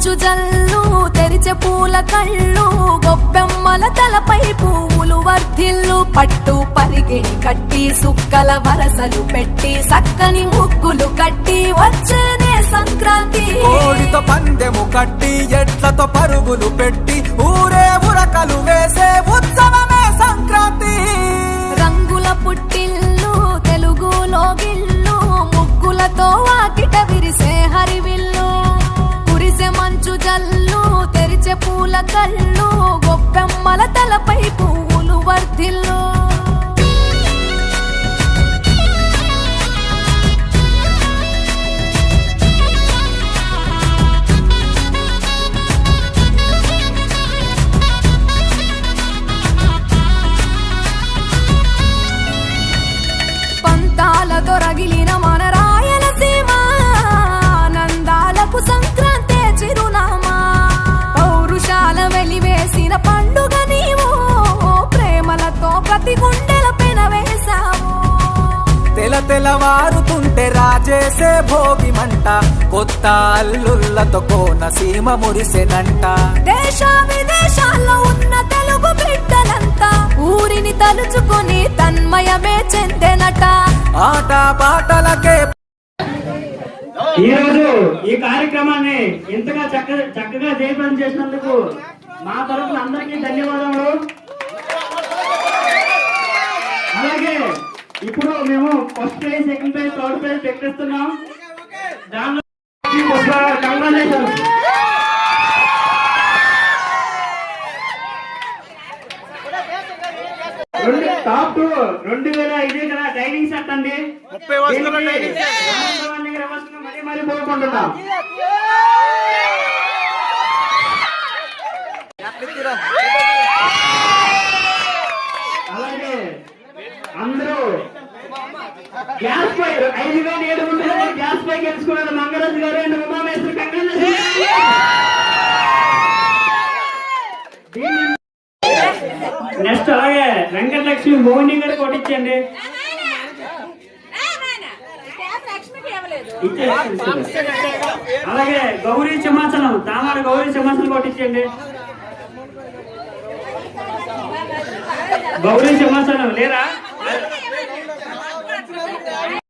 మంచు జల్లు తెరిచే పూల కళ్ళు గొప్పెమ్మల తలపై పువ్వులు వర్ధిల్లు పట్టు పరిగిణి కట్టి సుక్కల వరసలు పెట్టి సక్కని ముగ్గులు కట్టి వచ్చేనే సంక్రాంతి కోడితో పందెము కట్టి ఎట్లతో పరుగులు పెట్టి ఊరే ఉరకలు వేసే ఉత్సవమే సంక్రాంతి రంగుల పుట్టిల్లు తెలుగులో గిల్లు ముగ్గులతో వాకిట విరిసే హరివిల్లు కురిసే మంచు జల్లు తెరిచే పూల కళ్ళు గొప్పెమ్మల తలపై పువ్వులు వర్ధిల్లు రగిలిన మన రాయలసీమ ఆనందాలకు సంక్రాంతి చిరునామా పౌరుషాల వెలివేసిన పండుగ నీవు ప్రేమలతో ప్రతి గుండెల పెనవేశావు తెలవారుతుంటే రాజేసే భోగి మంట కొత్త అల్లుళ్ళతో కోనసీమ మురిసెనంట దేశ విదేశాల్లో ఉన్న తెలుగు బిడ్డలంతా ఊరిని తలుచుకుని తన్మయమే చెందెనట ఆట పాటలకే ఈ రోజు ఈ కార్యక్రమాన్ని ఇంతగా చక్కగా జయప్రదం చేసినందుకు మా తరఫున అందరికీ ధన్యవాదములు. అలాగే ఇప్పుడు మేము first prize, second prize, third prize ప్రకటిస్తున్నాం. దానిలో కంగ్రాచులేషన్స్. టాప్ 2 2000 ఇదే కదా డైనింగ్ సెట్ అండి. 30 వస్తువుల డైనింగ్ సెట్ మరీ పోగొట్టుకుంటున్నాం. అలాగే అందరూ గ్యాస్ పై 5700 గ్యాస్ పై గెలుచుకున్నారు మంగరాజు గారు అండ్ ఉమామేశ్వరి. నెక్స్ట్ అలాగే వెంకటలక్ష్మి మోహిని గారు కొట్టించండి. అలాగే గౌరీ సింహాసనం తామాడ గౌరీ సింహాసనం కొట్టించండి. గౌరీ సింహాసనం లేరా?